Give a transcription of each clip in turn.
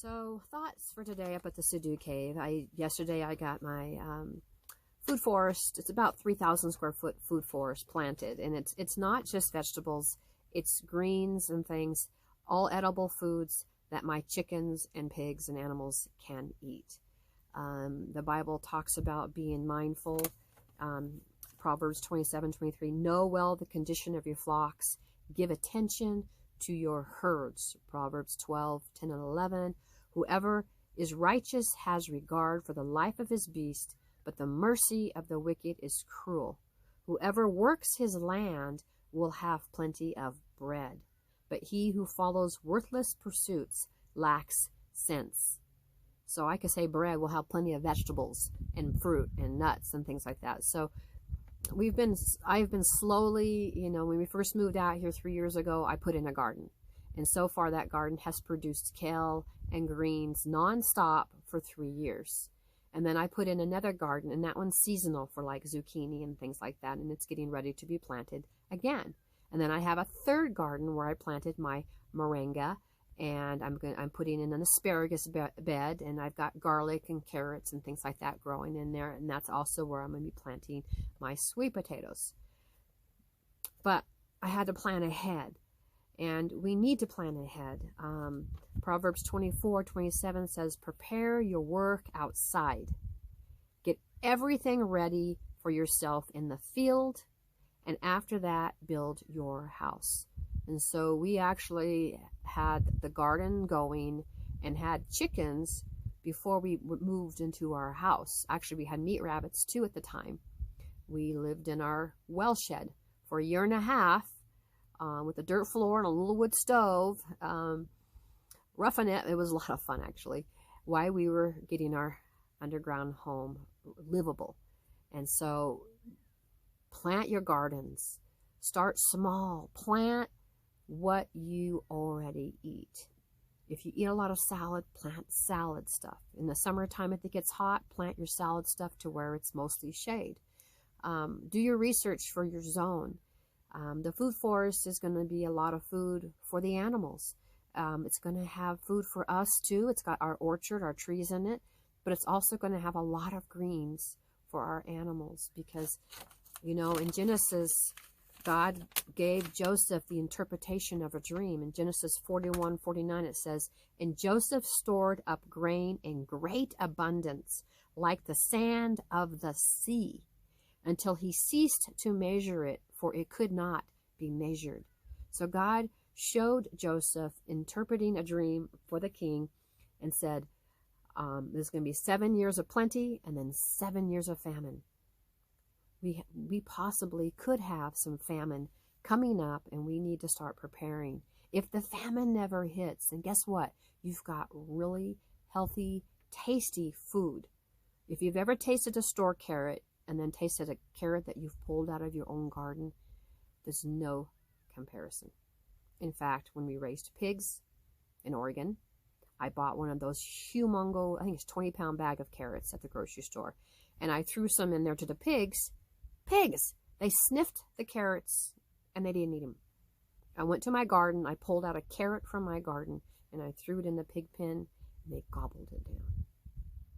So thoughts for today up at the Sudu Cave. Yesterday I got my food forest. It's about 3,000 square foot food forest planted, and it's not just vegetables. It's greens and things, all edible foods that my chickens and pigs and animals can eat. The Bible talks about being mindful. Proverbs 27:23. Know well the condition of your flocks. Give attention to your herds. Proverbs 12:10 and 11. Whoever is righteous has regard for the life of his beast, but the mercy of the wicked is cruel. Whoever works his land will have plenty of bread, but he who follows worthless pursuits lacks sense. So I could say bread will have plenty of vegetables and fruit and nuts and things like that. So I've been slowly, when we first moved out here 3 years ago, I put in a garden. And so far that garden has produced kale and greens nonstop for 3 years. And then I put in another garden, and that one's seasonal for like zucchini and things like that. And it's getting ready to be planted again. And then I have a third garden where I planted my moringa, and I'm putting in an asparagus bed, and I've got garlic and carrots and things like that growing in there. And that's also where I'm going to be planting my sweet potatoes. But I had to plan ahead, and we need to plan ahead. Proverbs 24:27 says, prepare your work outside. Get everything ready for yourself in the field, and after that, build your house. And so we actually had the garden going and had chickens before we moved into our house. Actually, we had meat rabbits too at the time. We lived in our well shed for a year and a half with a dirt floor and a little wood stove. Roughing it. It was a lot of fun, actually, while we were getting our underground home livable. And so plant your gardens. Start small. Plant what you already eat. If you eat a lot of salad, plant salad stuff. In the summertime, if it gets hot, plant your salad stuff to where it's mostly shade. Do your research for your zone. The food forest is going to be a lot of food for the animals. It's going to have food for us too. It's got our orchard, our trees in it, but it's also going to have a lot of greens for our animals because, in Genesis, God gave Joseph the interpretation of a dream. In Genesis 41:49, it says, and Joseph stored up grain in great abundance, like the sand of the sea, until he ceased to measure it, for it could not be measured. So God showed Joseph interpreting a dream for the king and said, there's going to be 7 years of plenty and then 7 years of famine. We possibly could have some famine coming up, and we need to start preparing. If the famine never hits, then guess what? You've got really healthy, tasty food. If you've ever tasted a store carrot and then tasted a carrot that you've pulled out of your own garden, there's no comparison. In fact, when we raised pigs in Oregon, I bought one of those humongous, I think it's 20-pound bag of carrots at the grocery store, and I threw some in there to the pigs. They sniffed the carrots and they didn't eat them. I went to my garden, I pulled out a carrot from my garden, and I threw it in the pig pen, and they gobbled it down.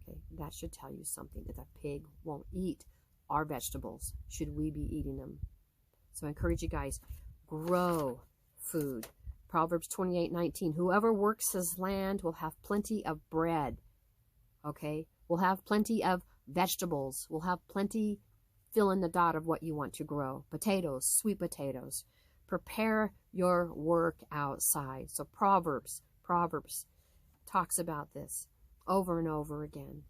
Okay, that should tell you something. If a pig won't eat our vegetables, should we be eating them? So I encourage you guys, grow food. Proverbs 28:19, whoever works his land will have plenty of bread. Okay, we'll have plenty of vegetables. We'll have plenty, fill in the dot of what you want to grow. Potatoes, sweet potatoes. Prepare your work outside. So Proverbs talks about this over and over again.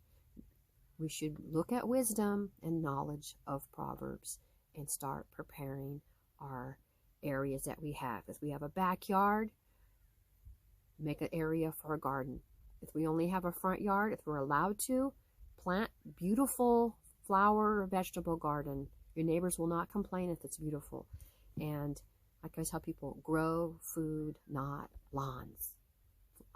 We should look at wisdom and knowledge of Proverbs and start preparing our areas that we have. If we have a backyard, make an area for a garden. If we only have a front yard, if we're allowed to, plant beautiful flower or vegetable garden. Your neighbors will not complain if it's beautiful. And like I tell people, grow food, not lawns.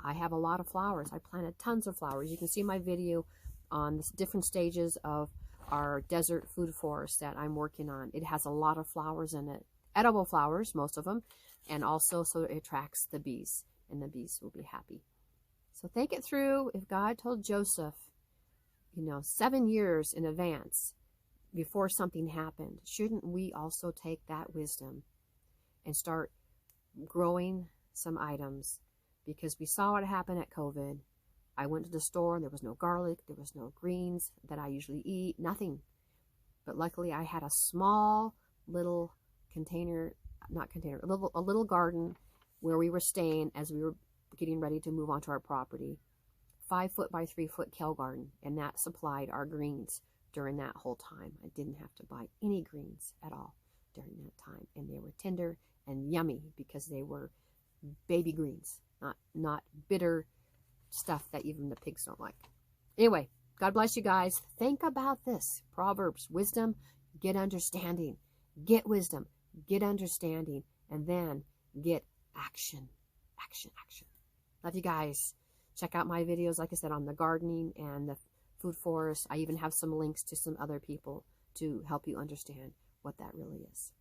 I have a lot of flowers. I planted tons of flowers. You can see my video on the different stages of our desert food forest that I'm working on. It has a lot of flowers in it. Edible flowers, most of them, and also so it attracts the bees, and the bees will be happy. So think it through. If God told Joseph, 7 years in advance before something happened, shouldn't we also take that wisdom and start growing some items? Because we saw what happened at COVID. I went to the store and there was no garlic, there was no greens that I usually eat, nothing. But luckily I had a small little container, a little garden where we were staying as we were getting ready to move onto our property. 5 foot by 3 foot kale garden, and that supplied our greens during that whole time. I didn't have to buy any greens at all during that time, and they were tender and yummy because they were baby greens, not bitter stuff that even the pigs don't like. Anyway, God bless you guys. Think about this. Proverbs, wisdom, get understanding. Get wisdom, get understanding, and then get action. Action, action. Love you guys. Check out my videos, like I said, on the gardening and the food forest. I even have some links to some other people to help you understand what that really is.